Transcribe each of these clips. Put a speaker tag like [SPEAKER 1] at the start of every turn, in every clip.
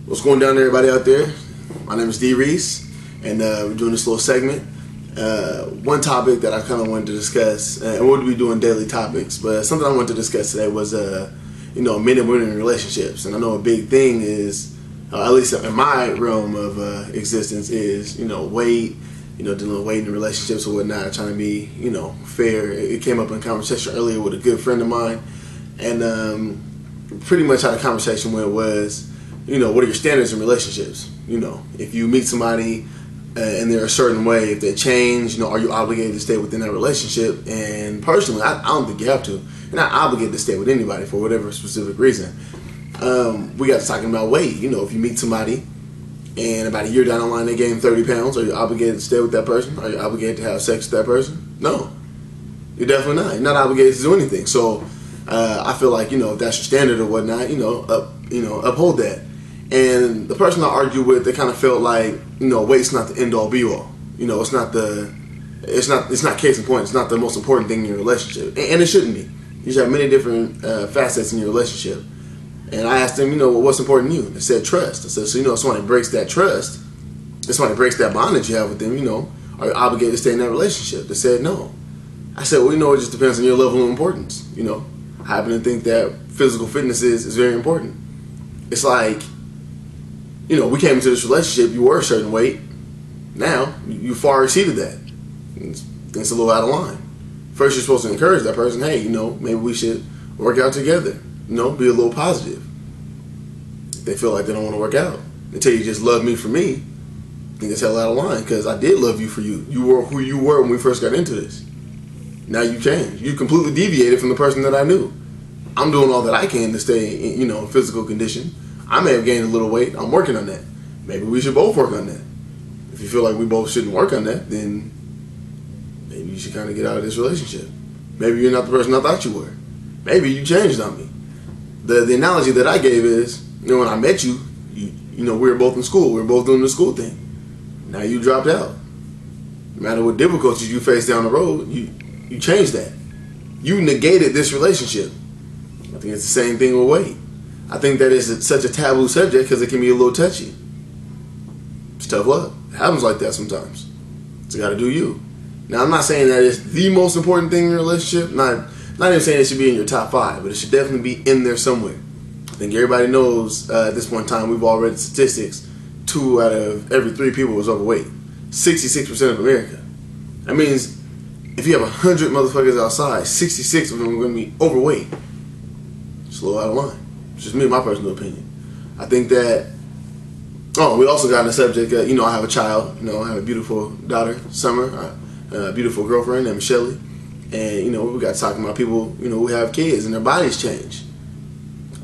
[SPEAKER 1] What's going down, everybody out there? My name is D.Reese, and we're doing this little segment. One topic that I kind of wanted to discuss, and we'll be doing daily topics, but something I wanted to discuss today was, men and women in relationships. And I know a big thing is, at least in my realm of existence, is weight. Dealing with weight in relationships or whatnot, trying to be fair. It came up in conversation earlier with a good friend of mine, and pretty much how the conversation went was, what are your standards in relationships? If you meet somebody and they're a certain way, if they change, are you obligated to stay within that relationship? And personally, I don't think you have to. You're not obligated to stay with anybody for whatever specific reason. We got to talking about weight. If you meet somebody and about a year down the line they gain 30 pounds, are you obligated to stay with that person? Are you obligated to have sex with that person? No. You're definitely not. You're not obligated to do anything. So I feel like, if that's your standard or whatnot, uphold that. And the person I argued with, they kind of felt like, weight's not the end all be all. It's not case in point. It's not the most important thing in your relationship, and it shouldn't be. You should have many different facets in your relationship. And I asked them, what's important to you? They said trust. I said, so if somebody breaks that trust, if somebody breaks that bond that you have with them, are you obligated to stay in that relationship? They said no. I said, well, it just depends on your level of importance. I happen to think that physical fitness is very important. It's like, we came into this relationship, you were a certain weight. Now, you far exceeded that. It's a little out of line. First, you're supposed to encourage that person, hey, maybe we should work out together. Be a little positive. If they feel like they don't want to work out, they tell you just love me for me, I think it's hell out of line, because I did love you for you. You were who you were when we first got into this. Now you changed. You completely deviated from the person that I knew. I'm doing all that I can to stay in physical condition. I may have gained a little weight. I'm working on that. Maybe we should both work on that. If you feel like we both shouldn't work on that, then maybe you should kind of get out of this relationship. Maybe you're not the person I thought you were. Maybe you changed on me. The analogy that I gave is, when I met you, we were both in school. We were both doing the school thing. Now you dropped out. No matter what difficulties you face down the road, you changed that. You negated this relationship. I think it's the same thing with weight. I think that is such a taboo subject because it can be a little touchy. It's tough luck. It happens like that sometimes. So you got to do you. Now, I'm not saying that it's the most important thing in your relationship. Not even saying it should be in your top 5, but it should definitely be in there somewhere. I think everybody knows at this point in time, we've all read statistics, 2 out of every 3 people was overweight. 66% of America. That means if you have 100 motherfuckers outside, 66 of them are going to be overweight. It's a little out of line. It's just me, my personal opinion. I think that, we also got on the subject, I have a child, I have a beautiful daughter, Summer, a beautiful girlfriend named Shelly. And, we got talking about people, who have kids and their bodies change.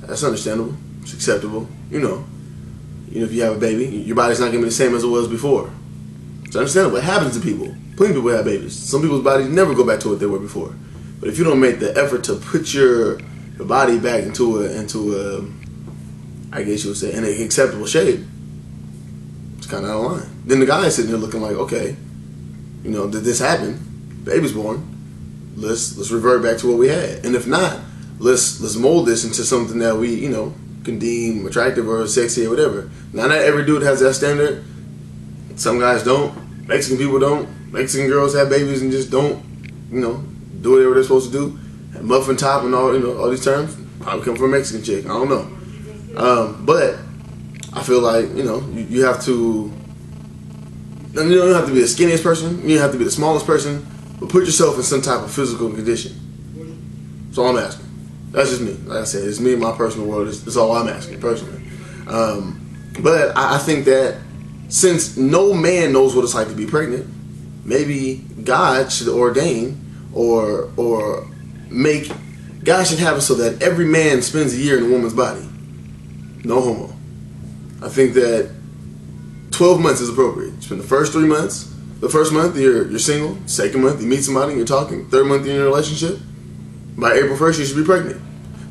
[SPEAKER 1] That's understandable. It's acceptable. If you have a baby, your body's not going to be the same as it was before. It's understandable. It happens to people. Plenty of people have babies. Some people's bodies never go back to what they were before. But if you don't make the effort to put your body back into a, I guess you would say, in an acceptable shape, it's kind of out of line. Then the guy is sitting there looking like, okay, did this happen? Baby's born. Let's revert back to what we had. And if not, let's mold this into something that we, can deem attractive or sexy or whatever. Now, not every dude has that standard. Some guys don't. Mexican people don't. Mexican girls have babies and just don't, do whatever they're supposed to do. And muffin top and all these terms probably come from a Mexican chick. I don't know. But I feel like, you have to, you don't have to be the skinniest person. You don't have to be the smallest person. But put yourself in some type of physical condition. That's all I'm asking. That's just me. Like I said, it's me and my personal world. It's all I'm asking personally. But I think that since no man knows what it's like to be pregnant, maybe God should ordain or make, God should have it so that every man spends a year in a woman's body. No homo. I think that 12 months is appropriate. Spend the first 3 months. The first month, you're single. Second month, you meet somebody and you're talking. Third month, you're in a relationship. By April 1st, you should be pregnant.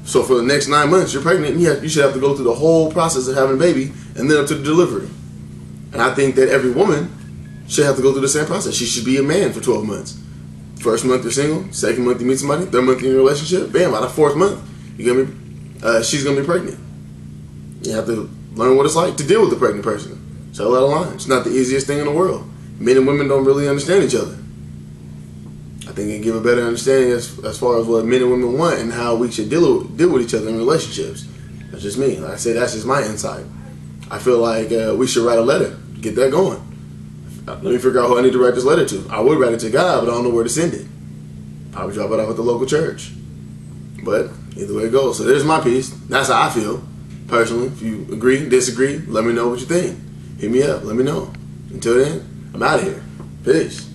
[SPEAKER 1] So for the next 9 months, you're pregnant. And you should have to go through the whole process of having a baby and then up to the delivery. And I think that every woman should have to go through the same process. She should be a man for 12 months. First month, you're single. Second month, you meet somebody. Third month, you're in a relationship. Bam, by the 4th month, she's going to be pregnant. You have to learn what it's like to deal with a pregnant person. So let alone, it's not the easiest thing in the world. Men and women don't really understand each other. I think it give a better understanding as far as what men and women want and how we should deal with each other in relationships. That's just me. Like I said, that's just my insight. I feel like we should write a letter, get that going. Let me figure out who I need to write this letter to. I would write it to God, but I don't know where to send it. Probably drop it off at the local church. But either way it goes. So there's my piece. That's how I feel, personally. If you agree, disagree, let me know what you think. Hit me up. Let me know. Until then, I'm out of here. Peace.